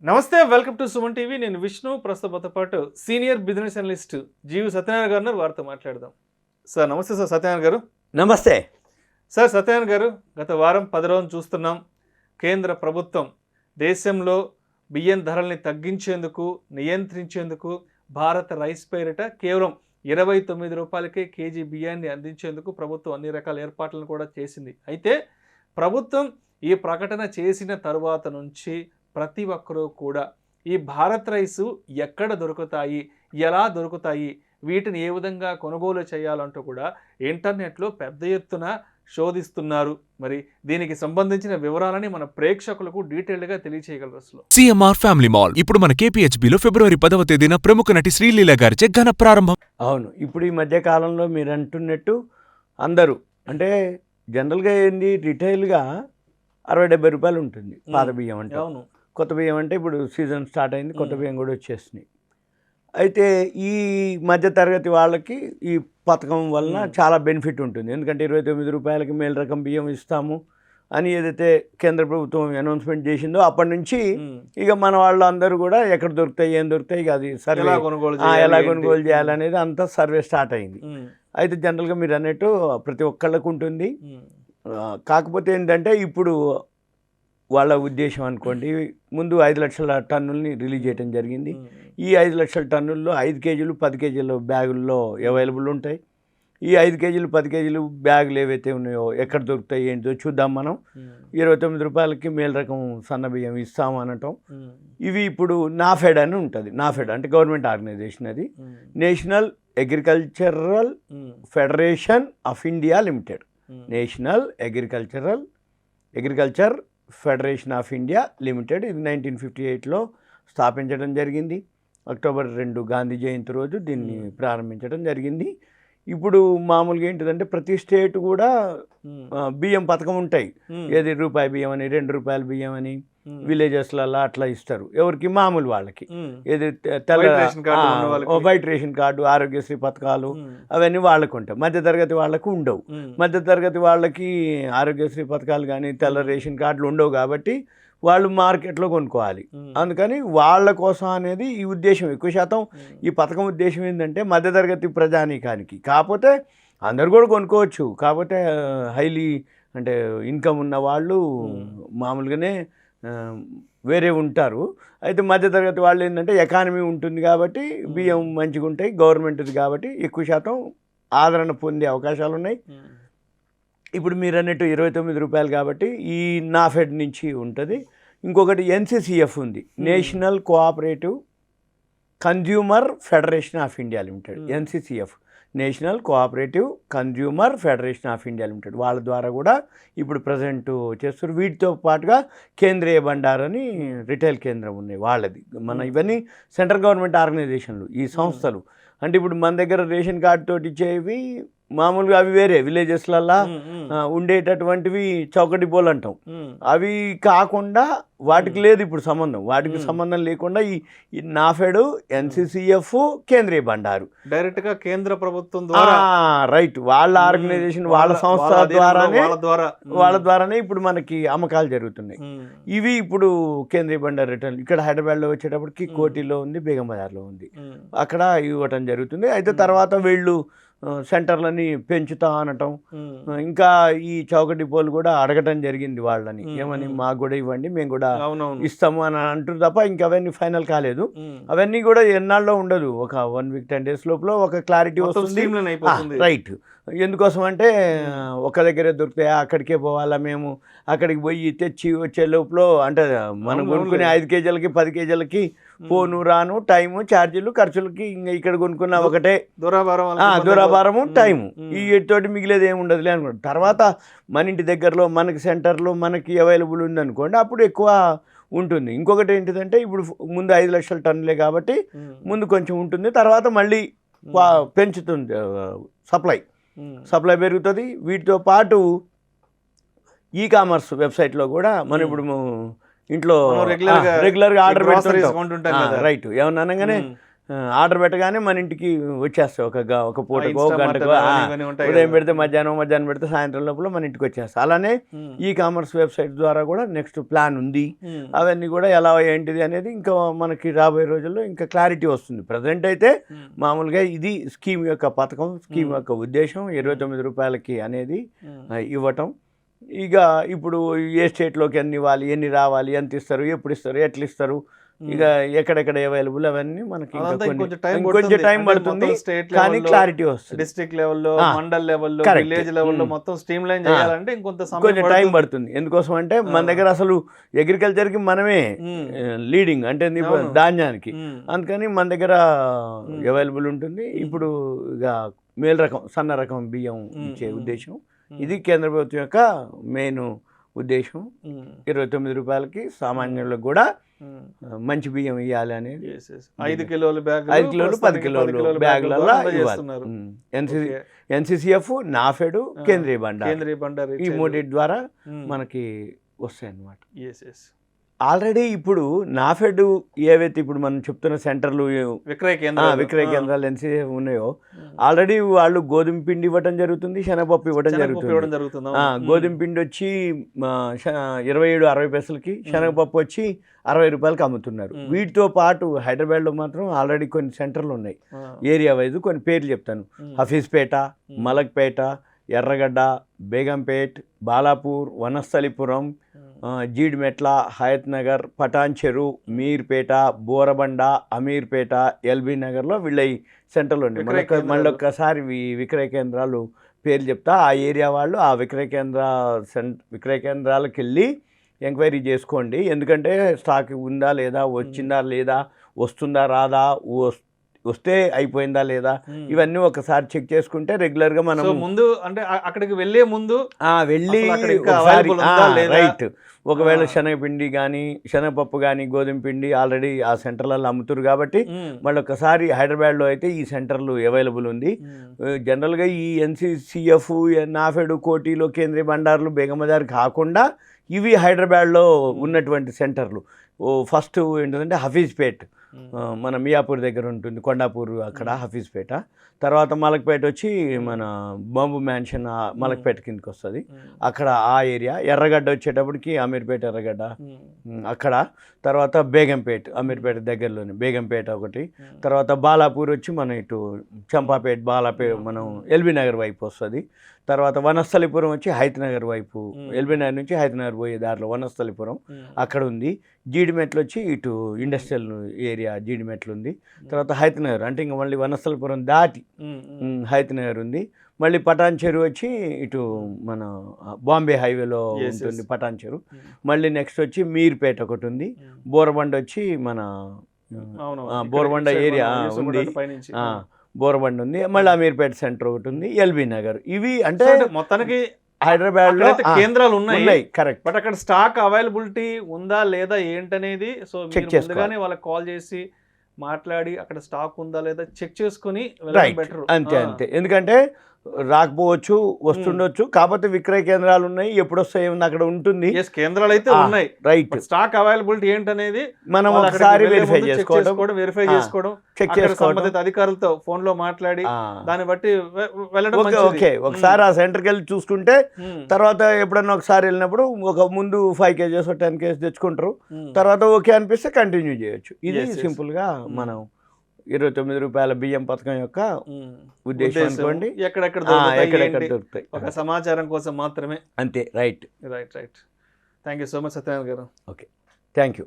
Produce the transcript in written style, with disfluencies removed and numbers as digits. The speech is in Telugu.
నమస్తే, వెల్కమ్ టు సుమన్ టీవీ. నేను విష్ణు. ప్రస్తుతంతో పాటు సీనియర్ బిజినెస్ అనలిస్ట్ జీవి సత్యనారాయణ గారు ఉన్నారు. వారితో మాట్లాడదాం. సార్ నమస్తే. సార్ సత్యనారాయణ గారు నమస్తే. సార్ సత్యనారాయణ గారు, గత వారం 10 రోజులు చూస్తున్నాం, కేంద్ర ప్రభుత్వం దేశంలో బియ్యం ధరల్ని తగ్గించేందుకు, నియంత్రించేందుకు భారత రైస్ పేరిట కేవలం 29 రూపాయలకే కేజీ బియ్యాన్ని అందించేందుకు ప్రభుత్వం అన్ని రకాల ఏర్పాట్లను కూడా చేసింది. అయితే ప్రభుత్వం ఈ ప్రకటన చేసిన తరువాత నుంచి ప్రతి ఒక్కరూ కూడా ఈ భారత్ రైసు ఎక్కడ దొరుకుతాయి, ఎలా దొరుకుతాయి, వీటిని ఏ విధంగా కొనుగోలు చేయాలంటూ కూడా ఇంటర్నెట్లో పెద్ద ఎత్తున శోధిస్తున్నారు. మరి దీనికి సంబంధించిన వివరాలని మన ప్రేక్షకులకు డీటెయిల్డ్గా తెలియచేయగలరు. అసలు సిఎంఆర్ ఫ్యామిలీ మాల్ ఇప్పుడు మన కేపీహెచ్బిలో ఫిబ్రవరి 10వ తేదీన ప్రముఖ నటి శ్రీలీల గారిచే ఘన ప్రారంభం. అవును, ఇప్పుడు ఈ మధ్య కాలంలో మీరు అంటున్నట్టు అందరూ అంటే జనరల్గా ఏంది, రిటైల్గా 60-70 రూపాయలు ఉంటుంది పాత బియ్యం అంటే. అవును, కొత్త బియ్యం అంటే ఇప్పుడు సీజన్ స్టార్ట్ అయింది, కొత్త బియ్యం కూడా వచ్చేసినాయి. అయితే ఈ మధ్య తరగతి వాళ్ళకి ఈ పథకం వలన చాలా బెనిఫిట్ ఉంటుంది. ఎందుకంటే 29 రూపాయలకి మేలు రకం బియ్యం ఇస్తాము అని ఏదైతే కేంద్ర ప్రభుత్వం అనౌన్స్మెంట్ చేసిందో అప్పటి నుంచి ఇక మన వాళ్ళు అందరూ కూడా ఎక్కడ దొరుకుతాయి, ఏం దొరుకుతాయి, ఇక అది సర్వే ఎలా కొనుగోలు చేయాలనేది అంతా సర్వే స్టార్ట్ అయింది. అయితే జనరల్గా మీరు అన్నట్టు ప్రతి ఒక్కళ్ళకు ఉంటుంది. కాకపోతే ఏంటంటే ఇప్పుడు వాళ్ళ ఉద్దేశం అనుకోండి, ముందు 5 లక్షల టన్నుల్ని రిలీజ్ చేయడం జరిగింది. ఈ 5 లక్షల టన్నుల్లో 5 కేజీలు 10 కేజీల బ్యాగుల్లో అవైలబుల్ ఉంటాయి. ఈ 5 కేజీలు 10 కేజీలు బ్యాగులు ఏవైతే ఉన్నాయో ఎక్కడ దొరుకుతాయి ఏంటో చూద్దాం మనం. 29 రూపాయలకి మేలు రకం సన్న బియ్యం ఇస్తాము అనటం. ఇవి ఇప్పుడు నాఫెడ్ అని ఉంటుంది. నాఫెడ్ అంటే గవర్నమెంట్ ఆర్గనైజేషన్, అది national agricultural federation of India limited. National agriculture federation of India limited. ఇది 1958లో స్థాపించడం జరిగింది. అక్టోబర్ 2 గాంధీ జయంతి రోజు దీన్ని ప్రారంభించడం జరిగింది. ఇప్పుడు మామూలుగా ఏంటిదంటే ప్రతి స్టేట్ కూడా బియ్యం పథకం ఉంటాయి. ఏది రూపాయి బియ్యం అని, 2 రూపాయల బియ్యం అని విలేజెస్లలో అట్లా ఇస్తారు ఎవరికి, మామూలు వాళ్ళకి. ఏది వైట్ రేషన్ కార్డు, ఆరోగ్యశ్రీ పథకాలు అవన్నీ వాళ్ళకు ఉంటాయి. మధ్యతరగతి వాళ్ళకు ఉండవు. మధ్యతరగతి వాళ్ళకి ఆరోగ్యశ్రీ పథకాలు కానీ తెల్ల రేషన్ కార్డులు ఉండవు కాబట్టి వాళ్ళు మార్కెట్లో కొనుక్కోవాలి. అందుకని వాళ్ళ కోసం అనేది ఈ ఉద్దేశం. ఎక్కువ శాతం ఈ పథకం ఉద్దేశం ఏంటంటే మధ్యతరగతి ప్రజానీకానికి. కాకపోతే అందరు కూడా కొనుక్కోవచ్చు. కాకపోతే హైలీ అంటే ఇన్కమ్ ఉన్న వాళ్ళు మామూలుగానే వేరే ఉంటారు. అయితే మధ్యతరగతి వాళ్ళు ఏంటంటే ఎకానమీ ఉంటుంది కాబట్టి బియ్యం మంచిగా ఉంటాయి, గవర్నమెంట్ది కాబట్టి ఎక్కువ శాతం ఆదరణ పొందే అవకాశాలు ఉన్నాయి. ఇప్పుడు మీరు అన్నట్టు 29 రూపాయలు కాబట్టి ఈ నాఫెడ్ నుంచి ఉంటుంది. ఇంకొకటి ఎన్సీసీఎఫ్ ఉంది, national cooperative consumer federation of India limited. NCCF national cooperative consumer federation of India limited. వాళ్ళ ద్వారా కూడా ఇప్పుడు ప్రజెంట్ చేస్తారు. వీటితో పాటుగా కేంద్రీయ బండార్ అని రిటైల్ కేంద్రం ఉన్నాయి వాళ్ళది. మన ఇవన్నీ సెంట్రల్ గవర్నమెంట్ ఆర్గనైజేషన్లు ఈ సంస్థలు. అంటే ఇప్పుడు మన దగ్గర రేషన్ కార్డు తోటి ఇచ్చేవి మామూలుగా అవి వేరే విలేజెస్లల్లా ఉండేటటువంటివి చౌక డిపోలు అంటాం. అవి కాకుండా వాటికి లేదు ఇప్పుడు సంబంధం. వాటికి సంబంధం లేకుండా ఈ నాఫెడ్, ఎన్సీసీఎఫ్, కేంద్రీయ బండారు డైరెక్ట్గా కేంద్ర ప్రభుత్వం ద్వారా, రైట్, వాళ్ళ ఆర్గనైజేషన్ వాళ్ళ సంస్థ వాళ్ళ ద్వారానే ఇప్పుడు మనకి అమ్మకాలు జరుగుతున్నాయి. ఇవి ఇప్పుడు కేంద్రీయ బండారు రిటర్న్ ఇక్కడ హైదరాబాద్లో వచ్చేటప్పటికి కోటిలో ఉంది, బేగం బజార్లో ఉంది, అక్కడ ఇవ్వటం జరుగుతుంది. అయితే తర్వాత వీళ్ళు సెంటర్లని పెంచుతా అనటం, ఇంకా ఈ చౌక డిపోలు కూడా అడగటం జరిగింది వాళ్ళని, ఏమని మాకు కూడా ఇవ్వండి మేము కూడా ఇస్తాము అని అంటారు తప్ప ఇంకా అవన్నీ ఫైనల్ కాలేదు. అవన్నీ కూడా ఎన్నాళ్ళలో ఉండదు, ఒక 1 వీక్ 10 డేస్ లోపల ఒక క్లారిటీ వస్తుంది. రైట్, ఎందుకోసం అంటే ఒక దగ్గరే దొరుకుతాయా, అక్కడికే పోవాలా, మేము అక్కడికి పోయి తెచ్చి వచ్చే లోపల అంటే మనం కొనుక్కునే 5 కేజీలకి 10 కేజీలకి పోను రాను టైము ఛార్జీలు ఖర్చులకి ఇంకా ఇక్కడ కొనుక్కున్న ఒకటే దూరాభారము టైము, ఈ తోటి మిగిలేదు ఏముండదులే అనుకోండి. తర్వాత మన ఇంటి దగ్గరలో మనకి సెంటర్లో మనకి అవైలబుల్ ఉందనుకోండి, అప్పుడు ఎక్కువ ఉంటుంది. ఇంకొకటి ఏంటిదంటే ఇప్పుడు ముందు 5 లక్షల టన్నులే కాబట్టి ముందు కొంచెం ఉంటుంది, తర్వాత మళ్ళీ పెంచుతుంది సప్లై పెరుగుతుంది. వీటితో పాటు ఈ కామర్స్ వెబ్సైట్లో కూడా మనం ఇప్పుడు ఇంట్లో రెగ్యులర్గా ఆర్డర్ పెట్టుకుంటాం. రైట్, ఏమన్నా అనగానే ఆర్డర్ పెట్టగానే మన ఇంటికి వచ్చేస్తాయి ఒక పూటకో Instamart గంటకో. అవన్నీ ఇవన్నీ ఉంటాయి ఉదయం కదా. పెడితే మధ్యాహ్నం పెడితే సాయంత్రం లోపల మన ఇంటికి వచ్చేస్తాయి. అలానే ఈ కామర్స్ వెబ్సైట్ ద్వారా కూడా నెక్స్ట్ ప్లాన్ ఉంది. అవన్నీ కూడా ఎలా ఏంటిది అనేది ఇంకా మనకి రాబోయే రోజుల్లో ఇంకా క్లారిటీ వస్తుంది. ప్రజెంట్ అయితే మామూలుగా ఇది స్కీమ్ యొక్క పథకం, స్కీమ్ యొక్క ఉద్దేశం 29 రూపాయలకి అనేది ఇవ్వటం. ఇక ఇప్పుడు ఏ స్టేట్లోకి ఎన్ని ఇవ్వాలి, ఎన్ని రావాలి, ఎంత ఇస్తారు, ఎప్పుడు ఇస్తారు, ఎట్లా ఇస్తారు, ఇక ఎక్కడెక్కడ అవైలబుల్ అవన్నీ మనకి కొంచెం టైం పడుతుంది, కానీ క్లారిటీ వస్తుంది. డిస్ట్రిక్ట్ లెవెల్లో, మండల్ లెవెల్లో, విలేజ్ లెవెల్లో మొత్తం స్ట్రీమ్ లైన్ చేయాలంటే ఇంకొంచెం టైం పడుతుంది. ఎందుకోసం అంటే మన దగ్గర అసలు అగ్రికల్చర్కి మనమే లీడింగ్ అంటే ధాన్యానికి, అందుకని మన దగ్గర అవైలబుల్ ఉంటుంది. ఇప్పుడు ఇక మేలు రకం, సన్న రకం బియ్యం ఇచ్చే ఉద్దేశం ఇది కేంద్ర ప్రభుత్వం యొక్క మెయిన్ ఉద్దేశం. 29 రూపాయలకి సామాన్యులకు కూడా మంచి బియ్యం ఇవ్వాలి అనేది. 5 కిలోలు 10 కిలోలు బ్యాగ్లలో NCCF, నాఫెడ్, కేంద్రీయ బండారు ఈ మూడింటి ద్వారా మనకి వస్తాయి అన్నమాట. ఆల్రెడీ ఇప్పుడు నాఫెడ్ ఏవైతే ఇప్పుడు మనం చెప్తున్న సెంటర్లు, విక్రయ కేంద్రాలు NCCF ఉన్నాయో, ఆల్రెడీ వాళ్ళు గోధుమ పిండి ఇవ్వడం జరుగుతుంది, శనగపప్పు ఇవ్వడం జరుగుతుంది. గోధుమ పిండి వచ్చి 27-60 పైసలకి, శనగపప్పు వచ్చి 60 రూపాయలకి అమ్ముతున్నారు. వీటితో పాటు హైదరాబాద్లో మాత్రం ఆల్రెడీ కొన్ని సెంటర్లు ఉన్నాయి. ఏరియా వైజ్ కొన్ని పేర్లు చెప్తాను: హఫీజ్పేట, మలక్పేట, ఎర్రగడ్డ, బేగంపేట్, బాలాపూర్, వనస్థలిపురం, జీడిమెట్ల, హయత్ నగర్, పటాన్ చెరు, మీర్పేట, బోరబండ, అమీర్పేట, ఎల్బీ నగర్లో వీళ్ళ ఈ సెంటర్లు ఉన్నాయి. మళ్ళీ ఒక్కసారి విక్రయ కేంద్రాలు పేర్లు చెప్తా. ఆ ఏరియా వాళ్ళు ఆ విక్రయ కేంద్రాలకు వెళ్ళి ఎంక్వైరీ చేసుకోండి. ఎందుకంటే స్టాక్ ఉందా లేదా, వచ్చిందా లేదా, వస్తుందా రాదా, వస్తే అయిపోయిందా లేదా, ఇవన్నీ ఒకసారి చెక్ చేసుకుంటే రెగ్యులర్గా మనం ముందు అంటే అక్కడికి వెళ్ళే ముందు వెళ్ళి రైట్. ఒకవేళ శనగపిండి కానీ, శనగపప్పు కానీ, గోధుమ పిండి ఆల్రెడీ ఆ సెంటర్లలో అమ్ముతారు కాబట్టి మళ్ళీ ఒకసారి హైదరాబాద్లో అయితే ఈ సెంటర్లు అవైలబుల్ ఉంది. జనరల్గా ఈ NCCF, నాఫెడ్, కోటిలో, కేంద్రీయ బండార్లు, బేగం బజార్ కాకుండా ఇవి హైదరాబాద్లో ఉన్నటువంటి సెంటర్లు. ఫస్ట్ ఏంటంటే హఫీజ్పేట్, మన మియాపూర్ దగ్గర ఉంటుంది, కొండాపూర్ అక్కడ హఫీజ్పేట. తర్వాత మలక్పేట వచ్చి మన బాంబు మ్యాన్షన్ మలక్పేట కిందకి వస్తుంది, అక్కడ ఆ ఏరియా. ఎర్రగడ్డ వచ్చేటప్పటికి అమీర్పేట, ఎర్రగడ్డ అక్కడ. తర్వాత బేగంపేట్, అమీర్పేట దగ్గరలోనే బేగంపేట ఒకటి. తర్వాత బాలాపూర్ వచ్చి మన ఇటు చంపాపేట, మనం ఎల్బీ నగర్ వైపు వస్తుంది. తర్వాత వనస్థలిపురం వచ్చి హైత్ నగర్ వైపు, ఎల్బీ నగర్ నుంచి హైత్ నగర్ పోయే దారిలో వనస్థలిపురం అక్కడ ఉంది. జీడిమెట్లు వచ్చి ఇటు ఇండస్ట్రియల్ ఏరియా జీడిమెట్లు ఉంది. తర్వాత హైత్ నగర్ అంటే ఇంకా మళ్ళీ వనస్థలిపురం దాటి హైత్ నగర్ ఉంది. మళ్ళీ పటాన్ చెరు వచ్చి ఇటు మన బాంబే హైవేలో ఉంటుంది పటాన్ చెరు. మళ్ళీ నెక్స్ట్ వచ్చి మీర్పేట ఒకటి ఉంది. బోరబండ వచ్చి మన బోరబండ ఏరియా ఉంది, బోరబండ ఉంది. మళ్ళీ అమీర్పేట సెంటర్ ఒకటి ఉంది, ఎల్బీ నగర్. ఇవి అంటే మొత్తానికి హైదరాబాద్ లో కేంద్రాలు ఉన్నాయి. కరెక్ట్. బట్ అక్కడ స్టాక్ అవైలబిలిటీ ఉందా లేదా ఏంటనేది సో ముందుగానే వాళ్ళకి కాల్ చేసి మాట్లాడి అక్కడ స్టాక్ ఉందా లేదా చెక్ చేసుకుని బెటర్. అంతే. ఎందుకంటే రాకపోవచ్చు, వస్తుండొచ్చు, కాకపోతే విక్రయ కేంద్రాలు ఉన్నాయి, ఎప్పుడు వస్తాయి అక్కడ ఉంటుంది. కేంద్రాలు అయితే ఉన్నాయి, రైట్. స్టాక్ అవైలబిలిటీ ఏంటనేది మనం ఒకసారి వెరిఫై చేసుకోవడం, చెక్ చేసుకోవడం, సంబంధిత అధికారులతో ఫోన్ లో మాట్లాడి దాన్ని బట్టి వెళ్ళడం. ఓకే, ఒకసారి ఆ సెంటర్కి వెళ్ళి చూసుకుంటే తర్వాత ఎప్పుడన్నా ఒకసారి వెళ్ళినప్పుడు ఒక ముందు 5 kgs 10 kgs తెచ్చుకుంటారు. తర్వాత ఓకే అనిపిస్తే కంటిన్యూ చేయొచ్చు. ఇది సింపుల్ గా మనం 29 రూపాయల బియ్యం పథకం యొక్క ఉద్దేశం అనుకోండి. ఎక్కడెక్కడ దొరుకుతాయి ఒక సమాచారం కోసం మాత్రమే. అంతే. Right. Thank you so much Satyanarayana garu. Okay, thank you.